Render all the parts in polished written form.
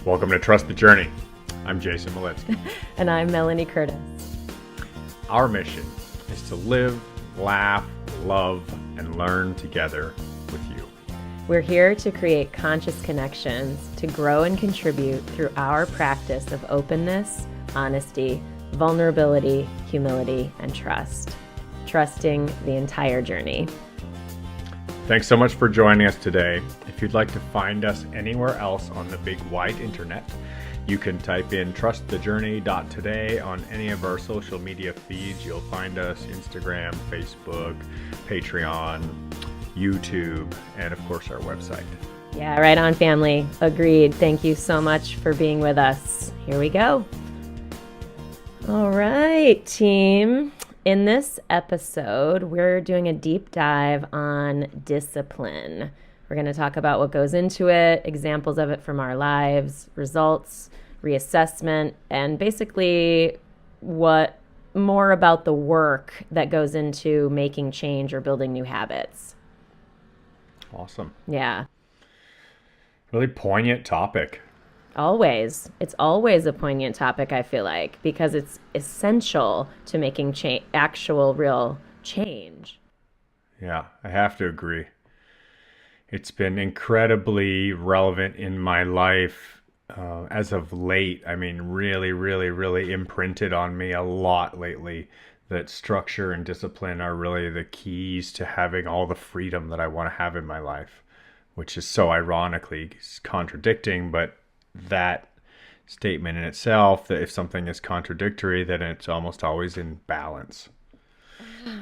Welcome to Trust the Journey. I'm Jason Malitsky. And I'm Melanie Curtis. Our mission is to live, laugh, love, and learn together with you. We're here to create conscious connections to grow and contribute through our practice of openness, honesty, vulnerability, humility, and trust. Trusting the entire journey. Thanks so much for joining us today. If you'd like to find us anywhere else on the big wide internet, you can type in trustthejourney.today on any of our social media feeds. You'll find us Instagram, Facebook, Patreon, YouTube, and of course our website. Yeah, right on, family. Agreed. Thank you so much for being with us. Here we go. All right, team. In this episode, we're doing a deep dive on discipline. We're going to talk about what goes into it, examples of it from our lives, results, reassessment, and basically what more about the work that goes into making change or building new habits. Awesome. Yeah. Really poignant topic. Always. It's always a poignant topic, I feel like, because it's essential to making actual real change. Yeah, I have to agree. It's been incredibly relevant in my life as of late. I mean, really imprinted on me a lot lately that structure and discipline are really the keys to having all the freedom that I want to have in my life, which is so ironically contradicting, but that statement in itself, that if something is contradictory, then it's almost always in balance.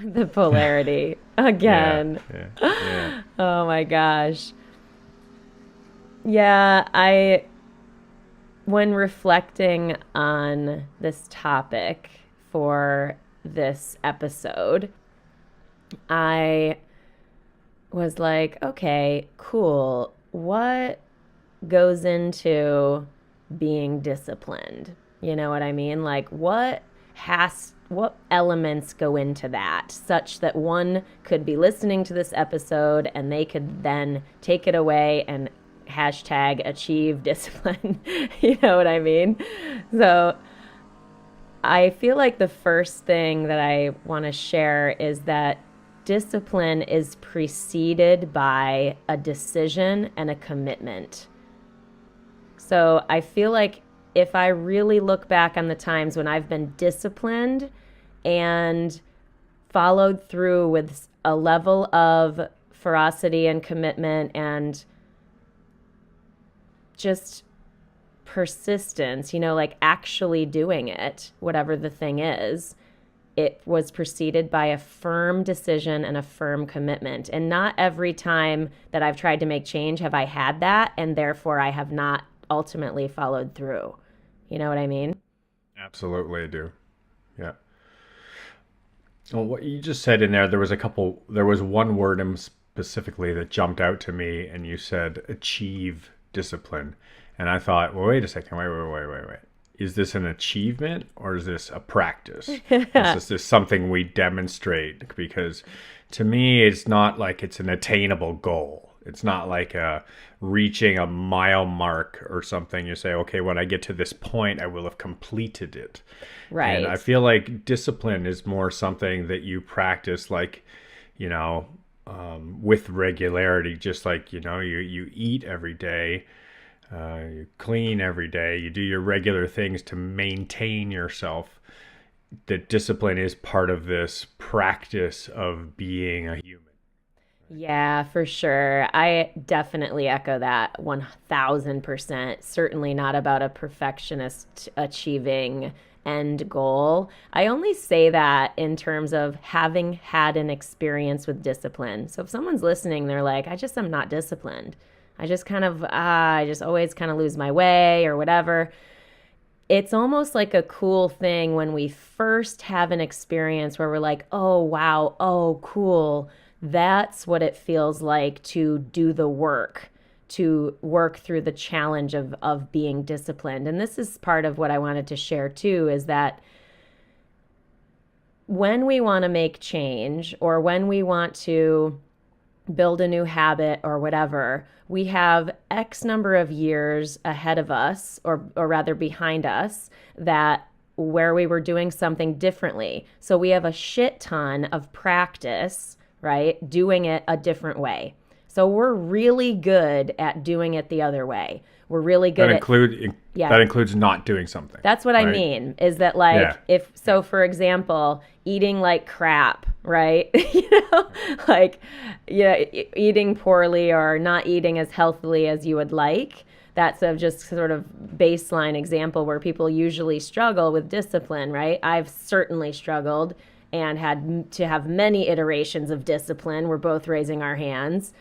The polarity again. Yeah. Oh my gosh. Yeah, when reflecting on this topic for this episode, I was like, okay, cool. What goes into being disciplined? You know what I mean? Like what elements go into that such that one could be listening to this episode and they could then take it away and #achieve discipline. You know what I mean? So I feel like the first thing that I want to share is that discipline is preceded by a decision and a commitment. So I feel like if I really look back on the times when I've been disciplined and followed through with a level of ferocity and commitment and just persistence, like actually doing it, whatever the thing is, it was preceded by a firm decision and a firm commitment. And not every time that I've tried to make change have I had that, and therefore I have not ultimately followed through. You know what I mean? Absolutely, I do. Yeah. Well, what you just said in there, there was one word specifically that jumped out to me, and you said achieve discipline. And I thought, well, wait a second, wait. Is this an achievement or is this a practice? Is this something we demonstrate? Because to me, it's not like it's an attainable goal. It's not like reaching a mile mark or something. You say, okay, when I get to this point, I will have completed it. Right. And I feel like discipline is more something that you practice, like, with regularity, just like, you eat every day, you clean every day, you do your regular things to maintain yourself. That discipline is part of this practice of being a human. Yeah, for sure. I definitely echo that 1000%. Certainly not about a perfectionist achieving end goal. I only say that in terms of having had an experience with discipline. So if someone's listening, they're like, I'm not disciplined. I just always kind of lose my way or whatever. It's almost like a cool thing when we first have an experience where we're like, oh, wow, oh, cool. That's what it feels like to do the work, to work through the challenge of being disciplined. And this is part of what I wanted to share too, is that when we want to make change or when we want to build a new habit or whatever, we have X number of years ahead of us, or rather behind us, that where we were doing something differently. So we have a shit ton of practice, right? Doing it a different way. So we're really good at doing it the other way. We're really That good at, include yeah, that includes not doing something, that's what I right? mean, is that like Yeah. if Yeah. so for example, eating like crap, right? Like yeah, eating poorly or not eating as healthily as you would like. That's a just sort of baseline example where people usually struggle with discipline, right? I've certainly struggled and had to have many iterations of discipline. We're both raising our hands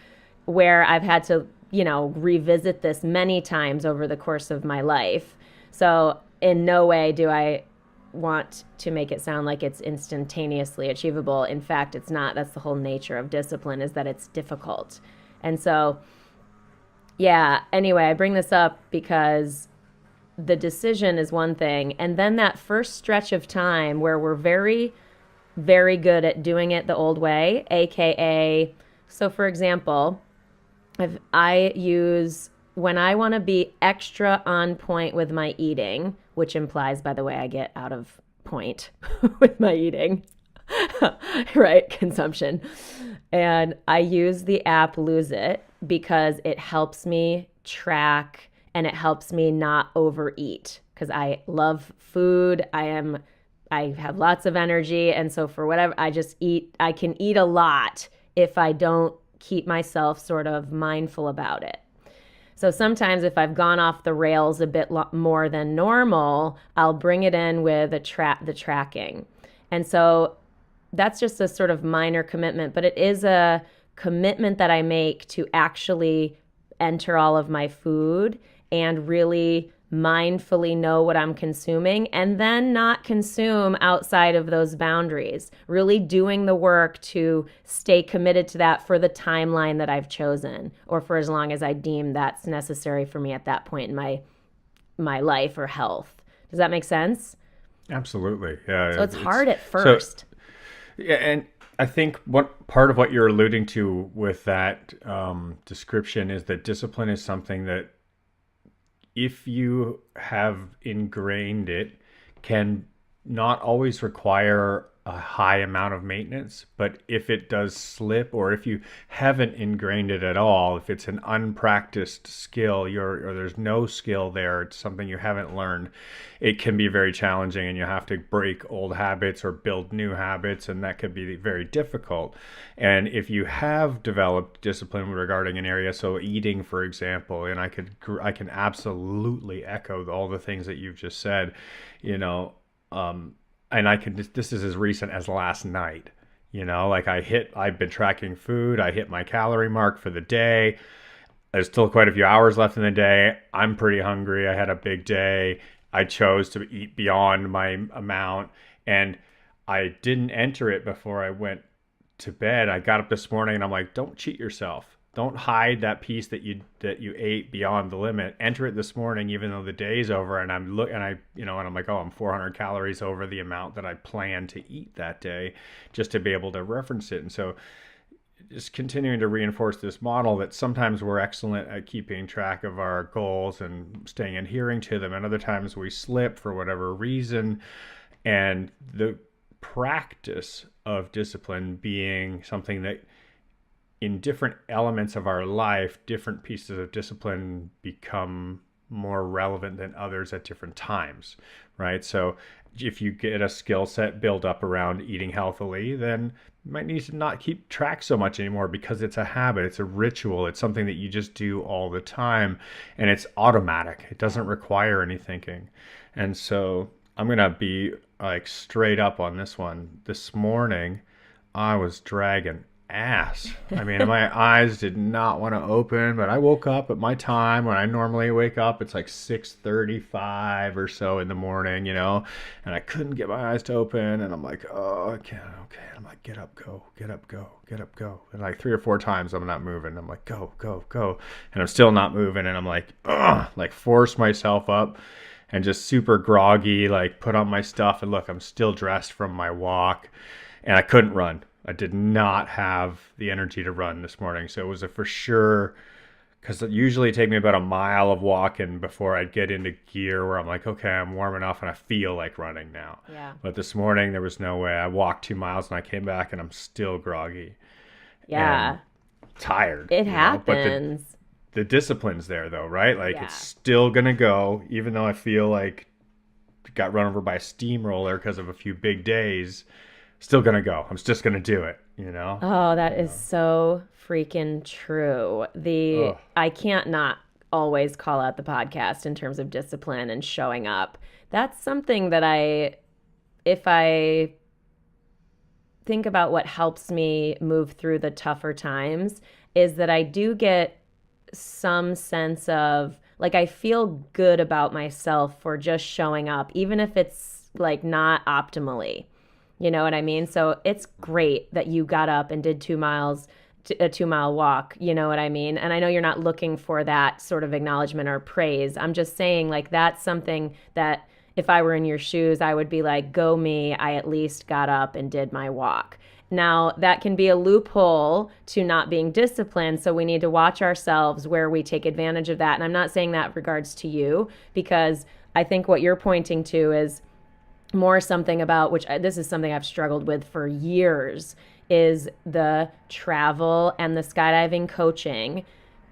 where I've had to, revisit this many times over the course of my life. So, in no way do I want to make it sound like it's instantaneously achievable. In fact, it's not. That's the whole nature of discipline, is that it's difficult. And so, yeah, anyway, I bring this up because the decision is one thing. And then that first stretch of time where we're very, very good at doing it the old way, AKA, so for example, if I use when I want to be extra on point with my eating, which implies, by the way, I get out of point with my eating, right? Consumption. And I use the app Lose It because it helps me track and it helps me not overeat because I love food. I have lots of energy. And so for whatever, I just eat, I can eat a lot if I don't keep myself sort of mindful about it. So sometimes if I've gone off the rails a bit more than normal, I'll bring it in with the tracking. And so that's just a sort of minor commitment, but it is a commitment that I make to actually enter all of my food and really mindfully know what I'm consuming and then not consume outside of those boundaries. Really doing the work to stay committed to that for the timeline that I've chosen or for as long as I deem that's necessary for me at that point in my life or health. Does that make sense? Absolutely. Yeah. So it's hard at So first. yeah, and I think what part of what you're alluding to with that description is that discipline is something that if you have ingrained it, can not always require a high amount of maintenance, but if it does slip or if you haven't ingrained it at all, if it's an unpracticed skill, or there's no skill there, it's something you haven't learned, it can be very challenging and you have to break old habits or build new habits, and that could be very difficult. And if you have developed discipline regarding an area, so eating, for example, and I can absolutely echo all the things that you've just said, you know, and this is as recent as last night, like I've been tracking food. I hit my calorie mark for the day. There's still quite a few hours left in the day. I'm pretty hungry. I had a big day. I chose to eat beyond my amount and I didn't enter it before I went to bed. I got up this morning and I'm like, don't cheat yourself. Don't hide that piece that you ate beyond the limit. Enter it this morning, even though the day's over. And I'm like, oh, I'm 400 calories over the amount that I planned to eat that day, just to be able to reference it. And so, just continuing to reinforce this model that sometimes we're excellent at keeping track of our goals and staying adhering to them, and other times we slip for whatever reason. And the practice of discipline being something that in different elements of our life, different pieces of discipline become more relevant than others at different times, right? So if you get a skill set built up around eating healthily, then you might need to not keep track so much anymore because it's a habit, it's a ritual, it's something that you just do all the time, and it's automatic. It doesn't require any thinking. And so I'm going to be like straight up on this one. This morning, I was dragging ass. I mean, my eyes did not want to open, but I woke up at my time when I normally wake up. It's like 6:35 or so in the morning, and I couldn't get my eyes to open. And I'm like, oh, okay. And I'm like, get up, go, get up, go, get up, go. And like 3 or 4 times I'm not moving. I'm like, go, go, go. And I'm still not moving. And I'm like, ugh, like force myself up and just super groggy, like put on my stuff. And look, I'm still dressed from my walk. And I couldn't run. I did not have the energy to run this morning. So it was a for sure, because it usually take me about a mile of walking before I'd get into gear where I'm like, okay, I'm warm enough and I feel like running now. Yeah. But this morning there was no way. I walked 2 miles and I came back and I'm still groggy and Yeah. tired, It you know. But happens. the discipline's there though, right? Like it's Yeah. still gonna go, even though I feel like got run over by a steamroller because of a few big days. Still gonna go. I'm just gonna do it, you know. Oh, that is so freaking true. The Ugh. I can't not always call out the podcast in terms of discipline and showing up. That's something that if I think about what helps me move through the tougher times, is that I do get some sense of like I feel good about myself for just showing up, even if it's like not optimally. You know what I mean? So it's great that you got up and did 2 miles, a 2 mile walk. You know what I mean? And I know you're not looking for that sort of acknowledgement or praise. I'm just saying, like, that's something that if I were in your shoes, I would be like, go me. I at least got up and did my walk. Now, that can be a loophole to not being disciplined. So we need to watch ourselves where we take advantage of that. And I'm not saying that regards to you, because I think what you're pointing to is more something about, which this is something I've struggled with for years, is the travel and the skydiving coaching,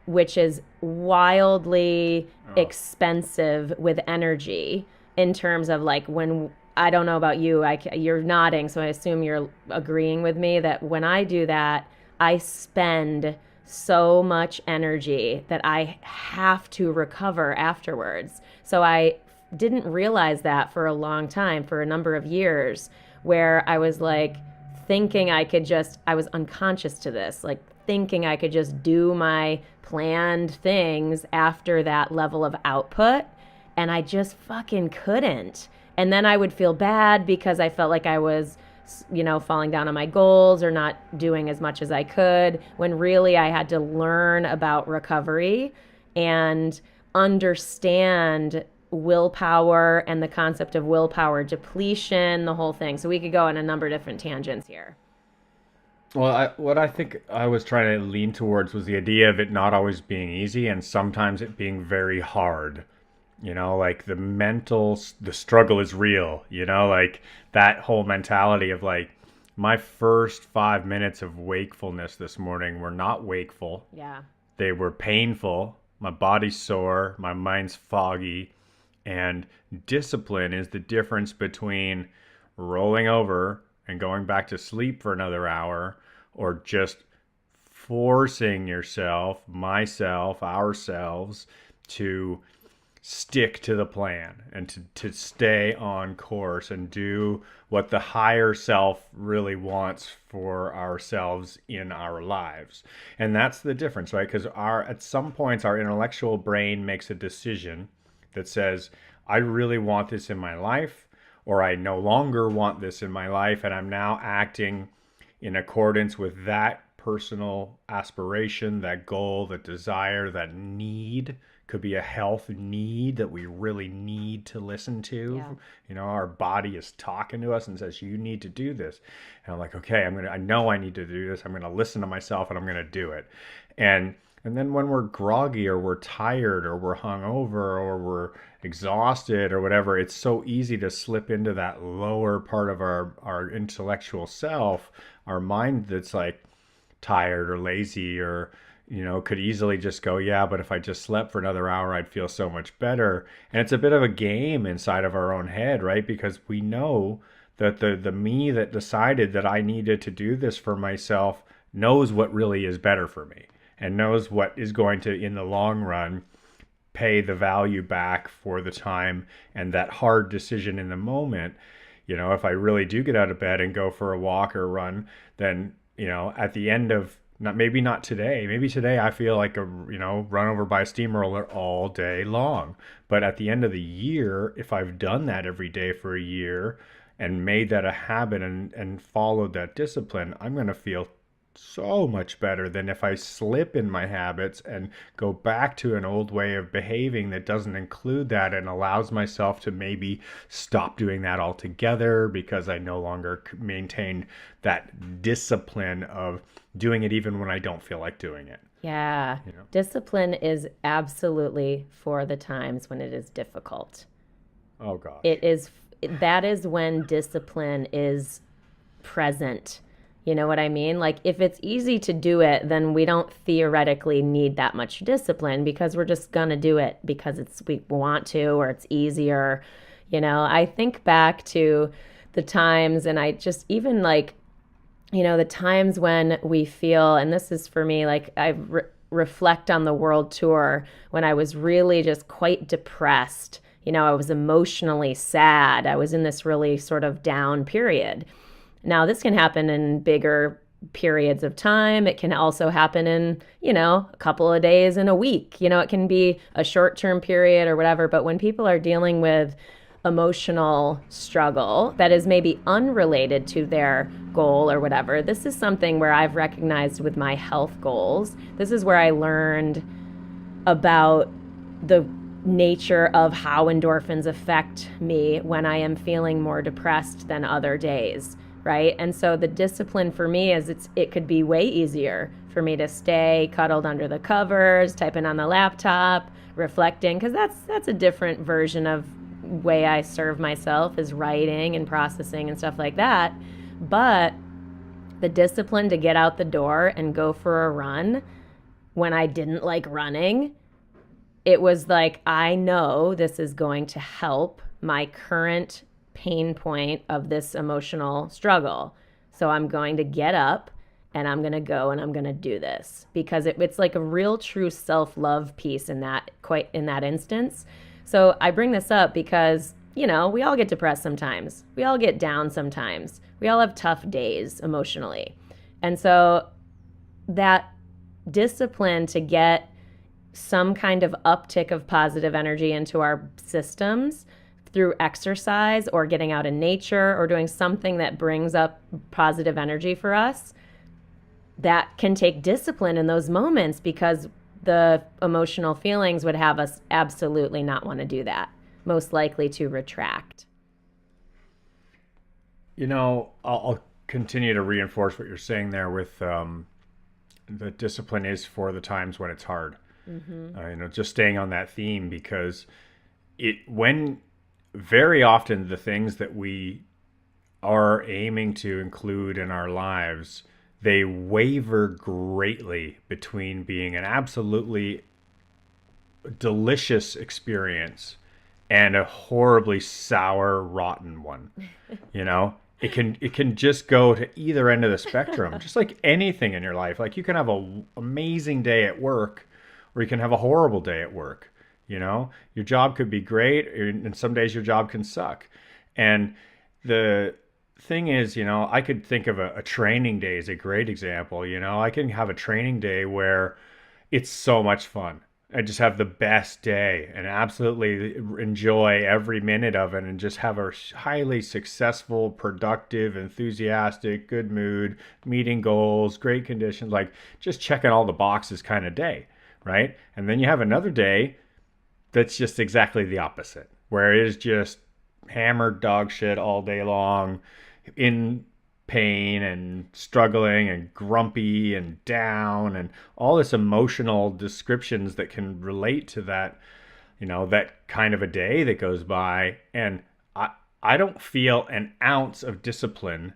which is wildly Oh, expensive with energy in terms of like when I don't know about you, you're nodding, so I assume you're agreeing with me that when I do that, I spend so much energy that I have to recover afterwards. So I didn't realize that for a long time, for a number of years, where I was like thinking I could just, I was unconscious to this, like thinking I could just do my planned things after that level of output. And I just fucking couldn't. And then I would feel bad because I felt like I was, falling down on my goals or not doing as much as I could, when really I had to learn about recovery and understand willpower and the concept of willpower depletion, the whole thing. So we could go on a number of different tangents here. well, what I think I was trying to lean towards was the idea of it not always being easy and sometimes it being very hard. You know, like the struggle is real, you know, like that whole mentality of like my first 5 minutes of wakefulness this morning were not wakeful. Yeah. They were painful. My body's sore. My mind's foggy. And discipline is the difference between rolling over and going back to sleep for another hour or just forcing yourself, myself, ourselves to stick to the plan and to stay on course and do what the higher self really wants for ourselves in our lives. And that's the difference, right? Because our at some points our intellectual brain makes a decision that says, I really want this in my life, or I no longer want this in my life, and I'm now acting in accordance with that personal aspiration, that goal, that desire, that need. Could be a health need that we really need to listen to. Yeah. You know, our body is talking to us and says, you need to do this. And I'm like, okay, I know I need to do this. I'm gonna listen to myself and I'm gonna do it. And then when we're groggy or we're tired or we're hungover or we're exhausted or whatever, it's so easy to slip into that lower part of our intellectual self, our mind that's like tired or lazy or could easily just go, yeah, but if I just slept for another hour, I'd feel so much better. And it's a bit of a game inside of our own head, right? Because we know that the me that decided that I needed to do this for myself knows what really is better for me and knows what is going to, in the long run, pay the value back for the time and that hard decision in the moment. If I really do get out of bed and go for a walk or run, then, at the end of maybe not today. Maybe today I feel like run over by a steamroller all day long. But at the end of the year, if I've done that every day for a year and made that a habit and followed that discipline, I'm going to feel so much better than if I slip in my habits and go back to an old way of behaving that doesn't include that and allows myself to maybe stop doing that altogether because I no longer maintain that discipline of doing it even when I don't feel like doing it. Yeah. You know? Discipline is absolutely for the times when it is difficult. Oh gosh. It is, that is when discipline is present. You know what I mean? Like, if it's easy to do it, then we don't theoretically need that much discipline because we're just going to do it because we want to, or it's easier. I think back to the times, and I just even like, the times when we feel, and this is for me, like reflect on the world tour when I was really just quite depressed. I was emotionally sad. I was in this really sort of down period. Now, this can happen in bigger periods of time. It can also happen in, a couple of days in a week. It can be a short term period or whatever. But when people are dealing with emotional struggle that is maybe unrelated to their goal or whatever, this is something where I've recognized with my health goals. This is where I learned about the nature of how endorphins affect me when I am feeling more depressed than other days, right? And so the discipline for me is it could be way easier for me to stay cuddled under the covers, typing on the laptop, reflecting, because that's a different version of way I serve myself, is writing and processing and stuff like that. But the discipline to get out the door and go for a run when I didn't like running, it was like, I know this is going to help my current pain point of this emotional struggle. So I'm going to get up and I'm going to go and I'm going to do this because it's like a real true self-love piece in that instance. So I bring this up because, we all get depressed sometimes. We all get down sometimes. We all have tough days emotionally. And so that discipline to get some kind of uptick of positive energy into our systems through exercise or getting out in nature or doing something that brings up positive energy for us, that can take discipline in those moments because the emotional feelings would have us absolutely not want to do that, most likely to retract. I'll continue to reinforce what you're saying there with the discipline is for the times when it's hard. Just staying on that theme because when very often the things that we are aiming to include in our lives, they waver greatly between being an absolutely delicious experience and a horribly sour, rotten one. It can just go to either end of the spectrum, just like anything in your life. Like you can have an amazing day at work, or you can have a horrible day at work. Your job could be great, and some days your job can suck. And the thing is, I could think of a training day as a great example. I can have a training day where it's so much fun. I just have the best day and absolutely enjoy every minute of it and just have a highly successful, productive, enthusiastic, good mood, meeting goals, great conditions, like just checking all the boxes kind of day, right? And then you have another day that's just exactly the opposite, where it is just hammered dog shit all day long, in pain and struggling and grumpy and down and all this emotional descriptions that can relate to that, that kind of a day that goes by. And I don't feel an ounce of discipline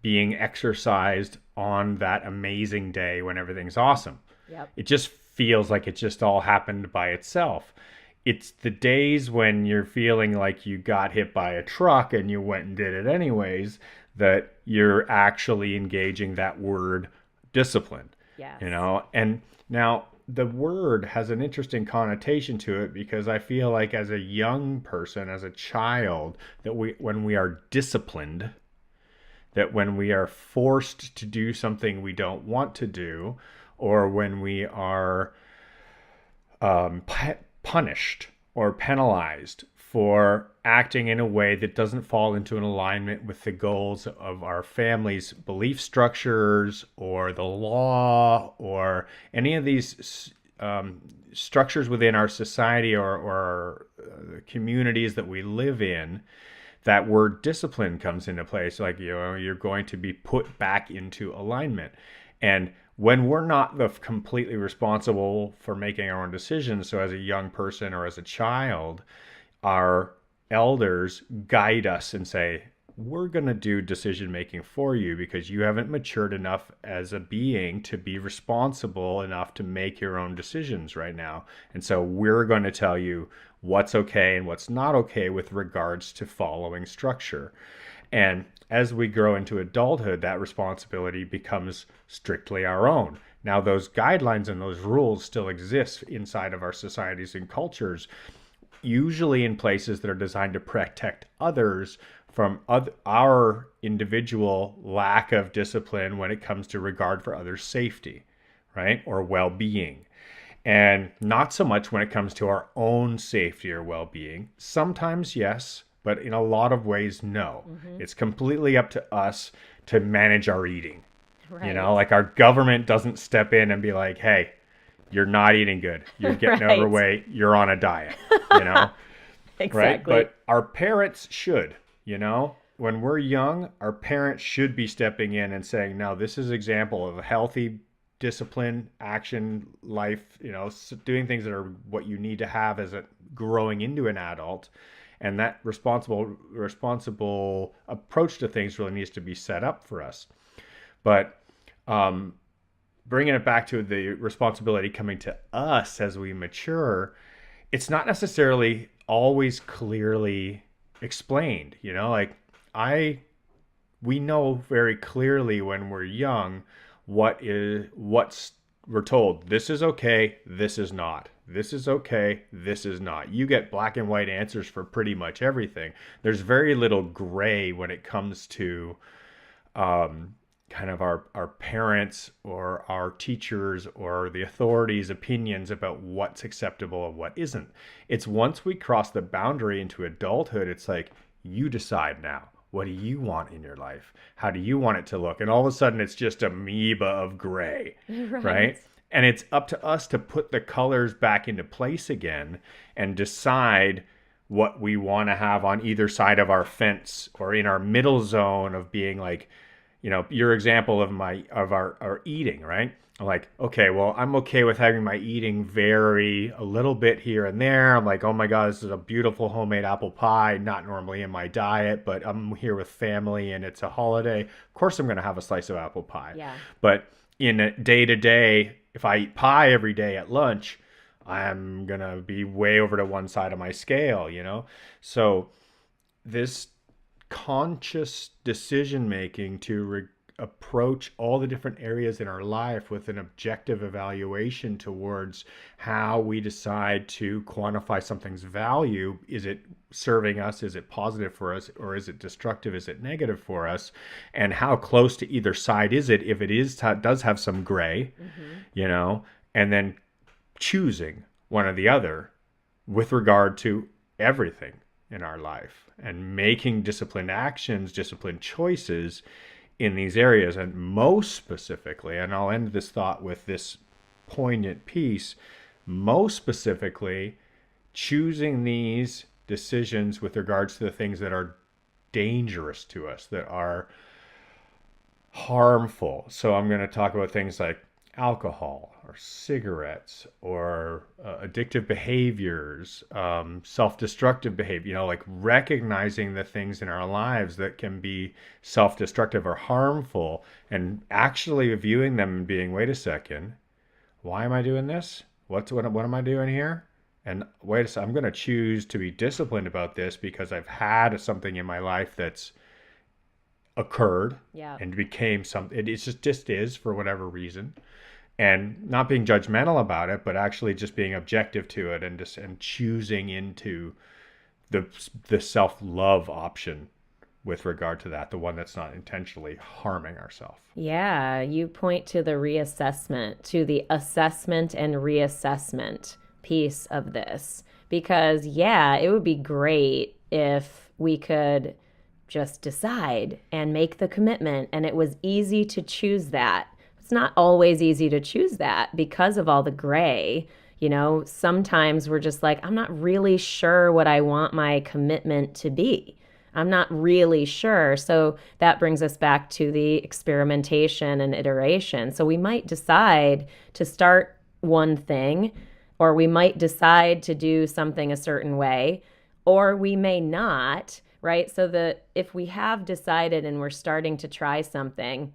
being exercised on that amazing day when everything's awesome. Yep. It just feels like it just all happened by itself. It's the days when you're feeling like you got hit by a truck and you went and did it anyways that you're actually engaging that word discipline. Yes. And now the word has an interesting connotation to it because I feel like as a young person, as a child, that when we are disciplined, that when we are forced to do something we don't want to do, or when we are punished or penalized for acting in a way that doesn't fall into an alignment with the goals of our family's belief structures or the law or any of these structures within our society or the communities that we live in, that word discipline comes into place. Like, you're going to be put back into alignment. And when we're not the completely responsible for making our own decisions, so as a young person or as a child, our elders guide us and say, we're going to do decision making for you because you haven't matured enough as a being to be responsible enough to make your own decisions right now. And so we're going to tell you what's okay and what's not okay with regards to following structure. And as we grow into adulthood, that responsibility becomes strictly our own. Now, those guidelines and those rules still exist inside of our societies and cultures, usually in places that are designed to protect others from our individual lack of discipline when it comes to regard for others' safety, right? Or well-being. And not so much when it comes to our own safety or well-being. Sometimes, yes, but in a lot of ways, no. Mm-hmm. It's completely up to us to manage our eating. Right. Like our government doesn't step in and be like, hey, you're not eating good. You're getting Right. overweight. You're on a diet, you know? Right? Exactly. But our parents should, when we're young, our parents should be stepping in and saying, no, this is an example of a healthy discipline, action, life, doing things that are what you need to have as a growing into an adult. And that responsible approach to things really needs to be set up for us. But bringing it back to the responsibility coming to us as we mature, it's not necessarily always clearly explained. We know very clearly when we're young what's we're told. This is okay, this is not. This is okay, this is not. You get black and white answers for pretty much everything. There's very little gray when it comes to kind of our parents or our teachers or the authorities' opinions about what's acceptable and what isn't. It's once we cross the boundary into adulthood, it's like, you decide now. What do you want in your life? How do you want it to look? And all of a sudden, it's just amoeba of gray, Right. right? And it's up to us to put the colors back into place again and decide what we want to have on either side of our fence or in our middle zone of being like, your example of our eating, right? Like, okay, well, I'm okay with having my eating vary a little bit here and there. I'm like, oh my God, this is a beautiful homemade apple pie, not normally in my diet, but I'm here with family and it's a holiday. Of course, I'm going to have a slice of apple pie. Yeah. But in a day to day, if I eat pie every day at lunch, I'm going to be way over to one side of my scale. So this conscious decision making to approach all the different areas in our life with an objective evaluation towards how we decide to quantify something's value. Is it serving us? Is it positive for us? Or is it destructive? Is it negative for us? And how close to either side is it if it does have some gray, and then choosing one or the other with regard to everything in our life and making disciplined actions, disciplined choices in these areas. And most specifically, and I'll end this thought with this poignant piece, most specifically, choosing these decisions with regards to the things that are dangerous to us, that are harmful. So I'm going to talk about things like alcohol or cigarettes or addictive behaviors, self-destructive behavior, like recognizing the things in our lives that can be self-destructive or harmful and actually viewing them and being, wait a second, why am I doing this? What am I doing here? And wait a second, I'm going to choose to be disciplined about this because I've had something in my life that's occurred Yeah. and became something. It just is for whatever reason, and not being judgmental about it, but actually just being objective to it and choosing into the self-love option with regard to that, the one that's not intentionally harming ourselves. Yeah, you point to the reassessment, to the assessment and reassessment piece of this, because, yeah, it would be great if we could just decide and make the commitment and it was easy to choose that. It's not always easy to choose that because of all the gray. Sometimes we're just like, I'm not really sure what I want my commitment to be. I'm not really sure. So that brings us back to the experimentation and iteration. So we might decide to start one thing, or we might decide to do something a certain way, or we may not, right? So that if we have decided and we're starting to try something,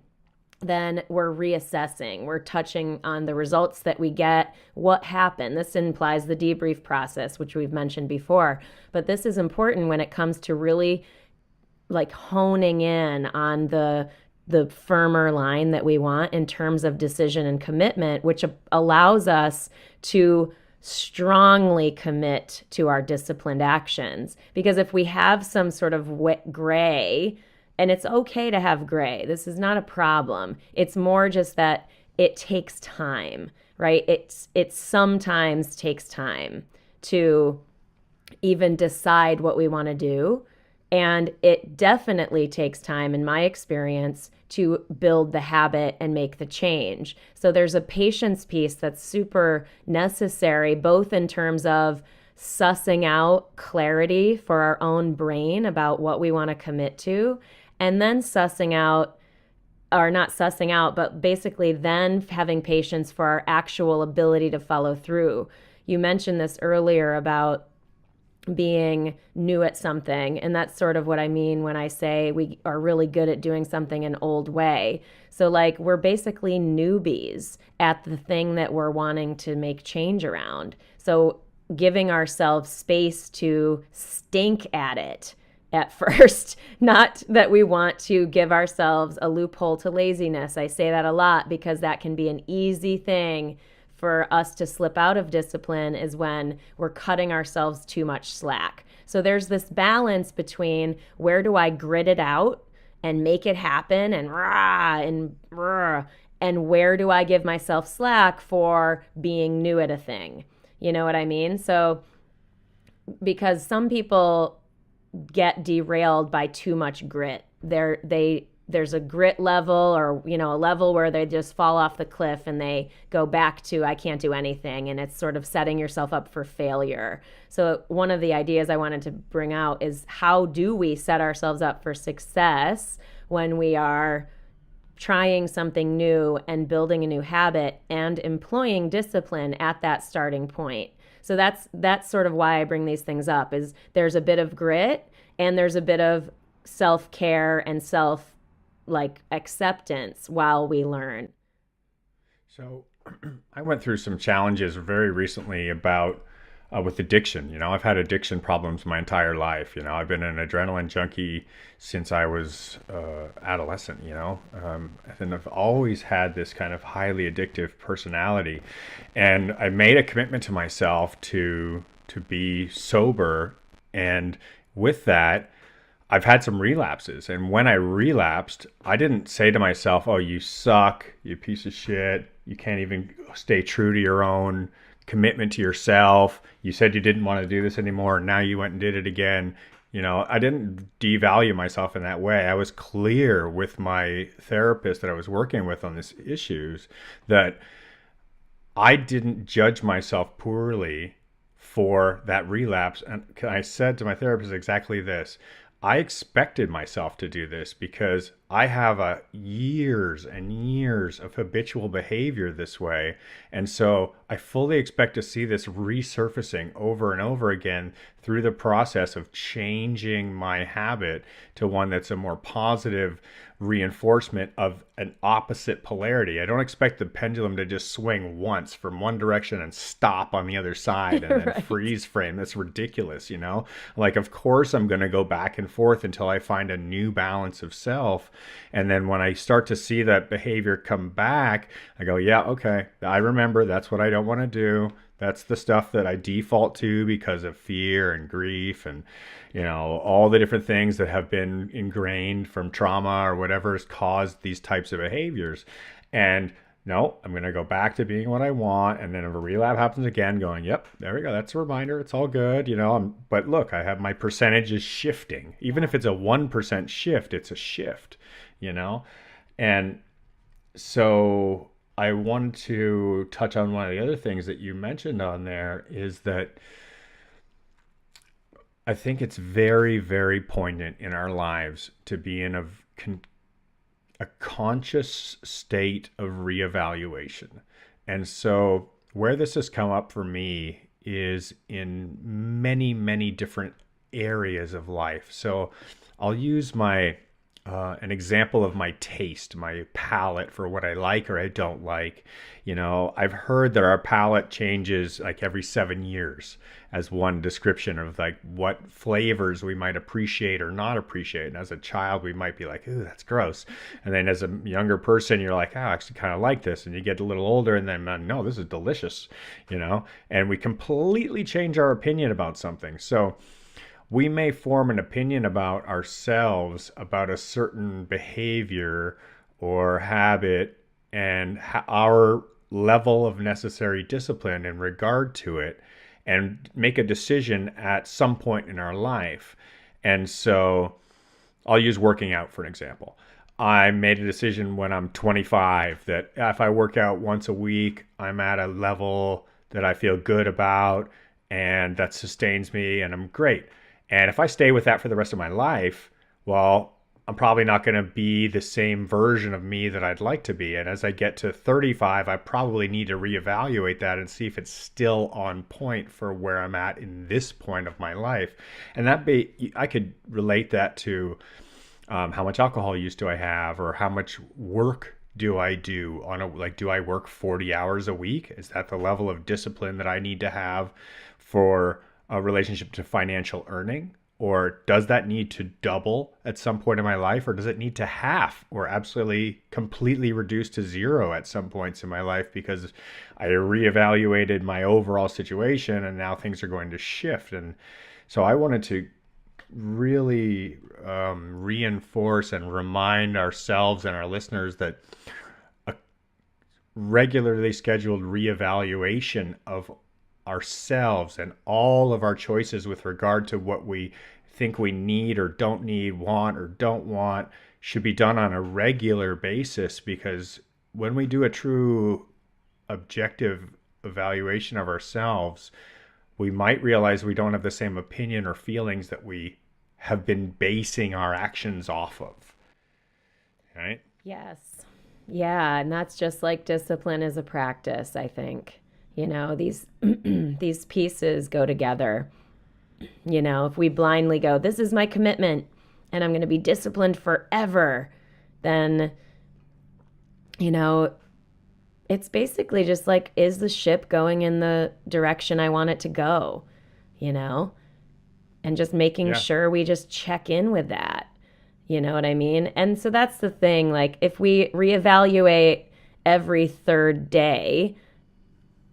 then we're reassessing. We're touching on the results that we get, what happened. This implies the debrief process, which we've mentioned before. But this is important when it comes to really like honing in on the firmer line that we want in terms of decision and commitment, which allows us to strongly commit to our disciplined actions. Because if we have some sort of wet gray, and it's okay to have gray. This is not a problem. It's more just that it takes time, right? It sometimes takes time to even decide what we want to do. And it definitely takes time, in my experience, to build the habit and make the change. So there's a patience piece that's super necessary, both in terms of sussing out clarity for our own brain about what we want to commit to, and then sussing out, or not sussing out, but basically then having patience for our actual ability to follow through. You mentioned this earlier about being new at something, and that's sort of what I mean when I say we are really good at doing something an old way. So like we're basically newbies at the thing that we're wanting to make change around. So giving ourselves space to stink at it at first, not that we want to give ourselves a loophole to laziness. I say that a lot because that can be an easy thing for us to slip out of discipline, is when we're cutting ourselves too much slack. So there's this balance between where do I grit it out and make it happen and rah and rah, and where do I give myself slack for being new at a thing. You know what I mean? So because some people get derailed by too much grit. There's a grit level, or a level where they just fall off the cliff and they go back to I can't do anything, and it's sort of setting yourself up for failure. So one of the ideas I wanted to bring out is, how do we set ourselves up for success when we are trying something new and building a new habit and employing discipline at that starting point? So that's sort of why I bring these things up, is there's a bit of grit and there's a bit of self-care and acceptance while we learn. So I went through some challenges very recently about with addiction. I've had addiction problems my entire life. I've been an adrenaline junkie since I was adolescent. And I've always had this kind of highly addictive personality, and I made a commitment to myself to be sober, and with that, I've had some relapses. And when I relapsed, I didn't say to myself, "Oh, you suck, you piece of shit. You can't even stay true to your own commitment to yourself. You said you didn't want to do this anymore. Now you went and did it again." I didn't devalue myself in that way. I was clear with my therapist that I was working with on these issues that I didn't judge myself poorly for that relapse. And I said to my therapist exactly this: I expected myself to do this because I have years and years of habitual behavior this way. And so I fully expect to see this resurfacing over and over again through the process of changing my habit to one that's a more positive reinforcement of an opposite polarity. I don't expect the pendulum to just swing once from one direction and stop on the other side and then Right. freeze frame. That's ridiculous, Like, of course, I'm going to go back and forth until I find a new balance of self. And then when I start to see that behavior come back, I go, yeah, okay, I remember that's what I don't want to do. That's the stuff that I default to because of fear and grief and, all the different things that have been ingrained from trauma or whatever has caused these types of behaviors. And no, I'm going to go back to being what I want. And then if a relapse happens again, going, yep, there we go. That's a reminder. It's all good. But look, I have my percentage is shifting. Even if it's a 1% shift, it's a shift, you know? And so I wanted to touch on one of the other things that you mentioned on there is that I think it's very, very poignant in our lives to be in a conscious state of reevaluation. And so, where this has come up for me is in many, many different areas of life. So, I'll use my an example of my taste, my palate for what I like or I don't like. I've heard that our palate changes like every 7 years as one description of like what flavors we might appreciate or not appreciate. And as a child, we might be like, ooh, that's gross. And then as a younger person, you're like, oh, I actually kind of like this. And you get a little older and then, no, this is delicious. And we completely change our opinion about something. So, we may form an opinion about ourselves, about a certain behavior or habit, and our level of necessary discipline in regard to it, and make a decision at some point in our life. And so I'll use working out for an example. I made a decision when I'm 25 that if I work out once a week, I'm at a level that I feel good about and that sustains me and I'm great. And if I stay with that for the rest of my life, well, I'm probably not going to be the same version of me that I'd like to be. And as I get to 35, I probably need to reevaluate that and see if it's still on point for where I'm at in this point of my life. And I could relate that to how much alcohol use do I have, or how much work do I do do I work 40 hours a week? Is that the level of discipline that I need to have for a relationship to financial earning? Or does that need to double at some point in my life? Or does it need to half or absolutely completely reduce to zero at some points in my life because I reevaluated my overall situation and now things are going to shift? And so I wanted to really reinforce and remind ourselves and our listeners that a regularly scheduled reevaluation of ourselves and all of our choices with regard to what we think we need or don't need, want or don't want, should be done on a regular basis, because when we do a true objective evaluation of ourselves, we might realize we don't have the same opinion or feelings that we have been basing our actions off of. Right? Yes. Yeah, and that's just like discipline is a practice, I think. These these pieces go together. If we blindly go, this is my commitment and I'm going to be disciplined forever, then it's basically just like, is the ship going in the direction I want it to go? You know? And just making Yeah. sure we just check in with that. You know what I mean? And so that's the thing. Like, if we reevaluate every third day,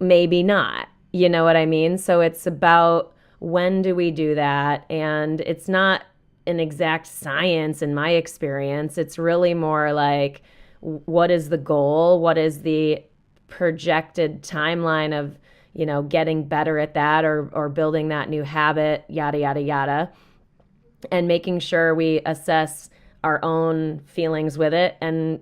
maybe not. You know what I mean? So it's about, when do we do that? And it's not an exact science in my experience. It's really more like, what is the goal? What is the projected timeline of, getting better at that, or building that new habit, yada, yada, yada. And making sure we assess our own feelings with it and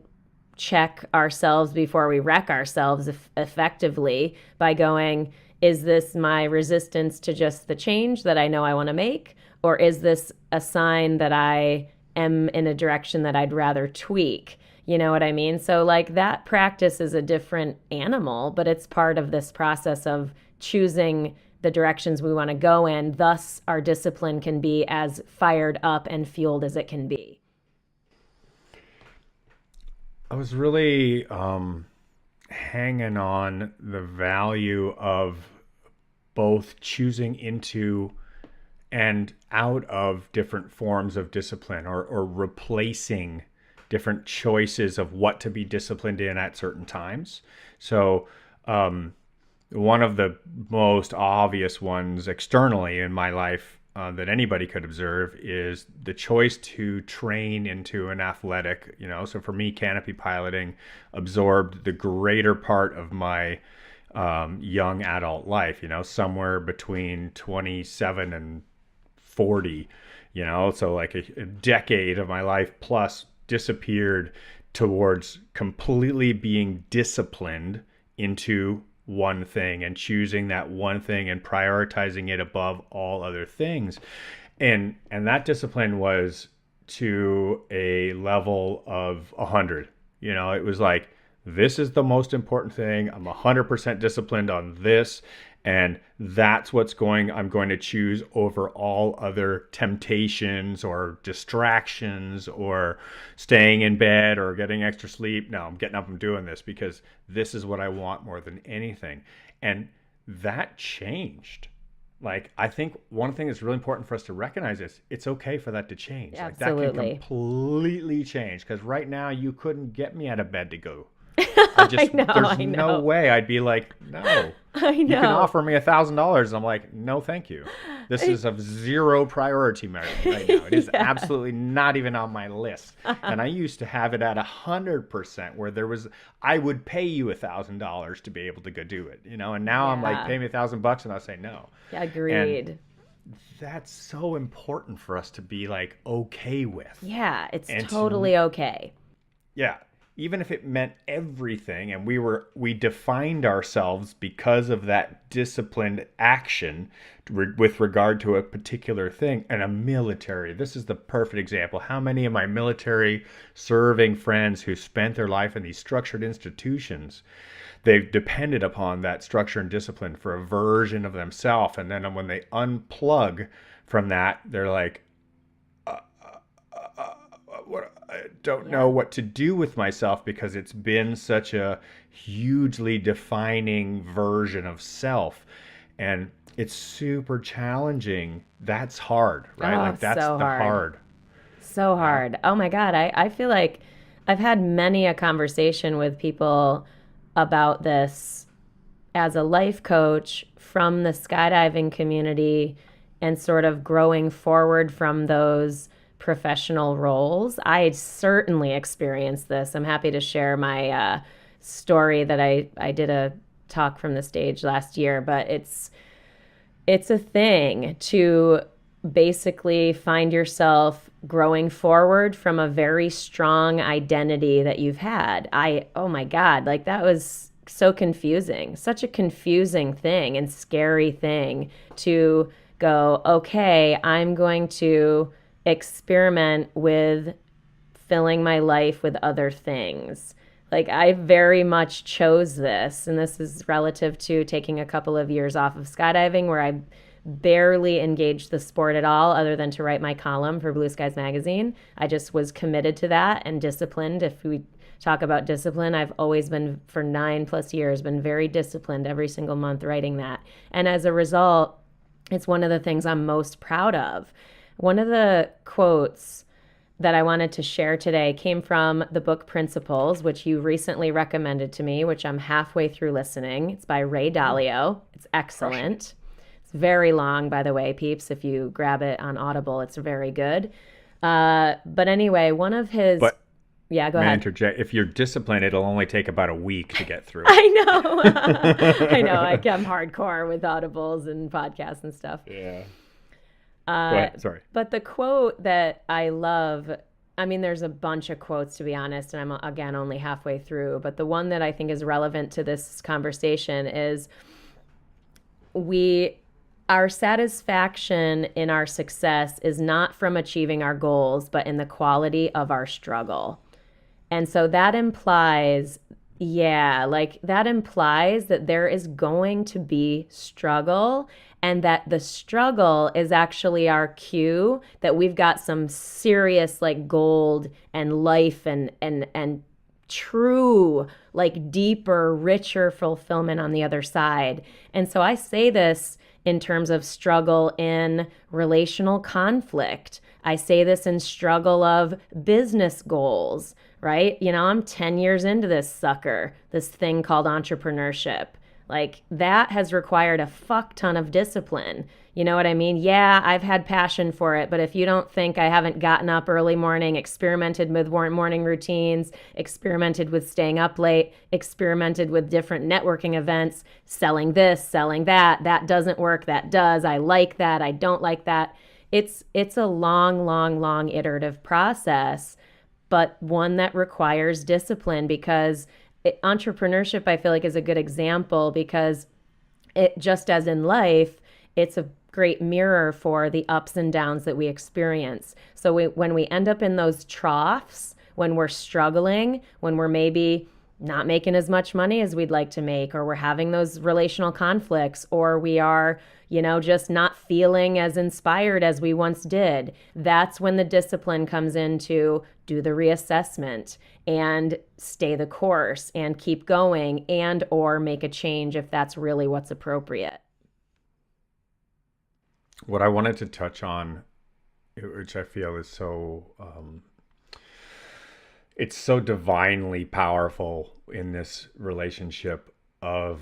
check ourselves before we wreck ourselves effectively by going, is this my resistance to just the change that I know I want to make? Or is this a sign that I am in a direction that I'd rather tweak? You know what I mean? So, like, that practice is a different animal, but it's part of this process of choosing the directions we want to go in. Thus, our discipline can be as fired up and fueled as it can be. I was really hanging on the value of both choosing into and out of different forms of discipline, or replacing different choices of what to be disciplined in at certain times. So, one of the most obvious ones externally in my life that anybody could observe is the choice to train into an athletic, so for me, canopy piloting absorbed the greater part of my young adult life, somewhere between 27 and 40, so like a decade of my life plus disappeared towards completely being disciplined into one thing and choosing that one thing and prioritizing it above all other things. And that discipline was to a level of 100. It was like, this is the most important thing. I'm 100% disciplined on this, and that's I'm going to choose over all other temptations or distractions or staying in bed or getting extra sleep. No, I'm getting up and doing this because this is what I want more than anything. And that changed. Like, I think one thing that's really important for us to recognize is it's okay for that to change. Absolutely. Like, that can completely change, because right now you couldn't get me out of bed to go. There's no way. I'd be like, no. I know. You can offer me $1,000. I'm like, no, thank you. This is of zero priority right now. It is absolutely not even on my list. And I used to have it at 100%, where I would pay you $1,000 to be able to go do it, And now I'm like, pay me $1,000, and I'll say no. Yeah, agreed. And that's so important for us to be like okay with. Yeah, it's totally okay. Yeah. Even if it meant everything, and we defined ourselves because of that disciplined action with regard to a particular thing. And a military, this is the perfect example. How many of my military serving friends who spent their life in these structured institutions, they've depended upon that structure and discipline for a version of themselves. And then when they unplug from that, they're like, I don't know what to do with myself, because it's been such a hugely defining version of self, and it's super challenging. That's hard, right? Like, that's so the hard. So hard. Oh my God. I feel like I've had many a conversation with people about this as a life coach from the skydiving community, and sort of growing forward from those professional roles. I certainly experienced this. I'm happy to share my story that I did a talk from the stage last year, but it's a thing to basically find yourself growing forward from a very strong identity that you've had. Oh my God, like, that was so confusing, such a confusing thing and scary thing to go, okay, I'm going to experiment with filling my life with other things. Like, I very much chose this, and this is relative to taking a couple of years off of skydiving, where I barely engaged the sport at all, other than to write my column for Blue Skies magazine. I just was committed to that and disciplined. If we talk about discipline, I've always been, for 9+ years, been very disciplined every single month writing that. And as a result, it's one of the things I'm most proud of. One of the quotes that I wanted to share today came from the book Principles, which you recently recommended to me, which I'm halfway through listening. It's by Ray Dalio. It's excellent. It's very long, by the way, peeps. If you grab it on Audible, it's very good. But anyway, one of his... Yeah, go ahead. Interject. If you're disciplined, it'll only take about a week to get through. I know. I know. I'm hardcore with Audibles and podcasts and stuff. Yeah. Go ahead. Sorry. But the quote that I love, I mean, there's a bunch of quotes, to be honest, and I'm, again, only halfway through. But the one that I think is relevant to this conversation is our satisfaction in our success is not from achieving our goals, but in the quality of our struggle. And so that implies, that implies that there is going to be struggle, and that the struggle is actually our cue that we've got some serious, like, gold and life and true, like, deeper, richer fulfillment on the other side. And so I say this in terms of struggle in relational conflict. I say this in struggle of business goals, right? I'm 10 years into this sucker, this thing called entrepreneurship. Like that has required a fuck ton of discipline. You know what I mean? Yeah, I've had passion for it, but if you don't think I haven't gotten up early morning, experimented with morning routines, experimented with staying up late, experimented with different networking events, selling this, selling that, that doesn't work, that does, I like that, I don't like that. It's a long, long, long iterative process, but one that requires discipline because entrepreneurship I feel like is a good example because it just as in life, it's a great mirror for the ups and downs that we experience. So when we end up in those troughs, when we're struggling, when we're maybe not making as much money as we'd like to make, or we're having those relational conflicts, or we are, just not feeling as inspired as we once did, that's when the discipline comes in to do the reassessment and stay the course and keep going and or make a change if that's really what's appropriate. What I wanted to touch on, which I feel is it's so divinely powerful in this relationship of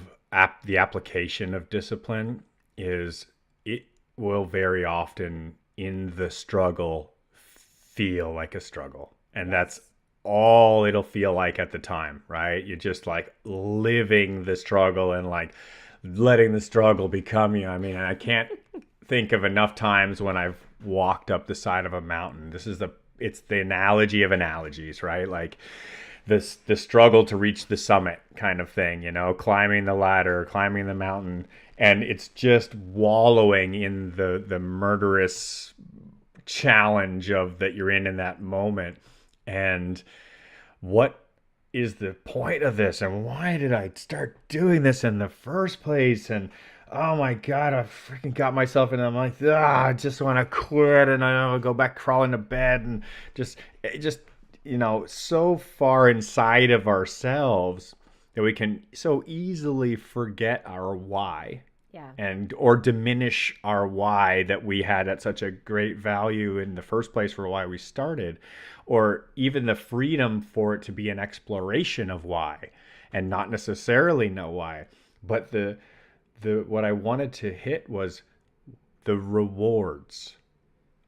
the application of discipline, is it will very often in the struggle feel like a struggle. And that's Yes. all it'll feel like at the time, right? You're just like living the struggle and like letting the struggle become you. I mean, I can't think of enough times when I've walked up the side of a mountain. It's the analogy of analogies, right? Like the struggle to reach the summit kind of thing, climbing the ladder, climbing the mountain, and it's just wallowing in the murderous challenge of that you're in that moment. And what is the point of this, and why did I start doing this in the first place? And oh my god, I freaking got myself in. I'm like, I just want to quit, and I want to go back crawling to bed, and just so far inside of ourselves that we can so easily forget our why, Yeah. and or diminish our why that we had at such a great value in the first place for why we started, or even the freedom for it to be an exploration of why and not necessarily know why. But the what I wanted to hit was the rewards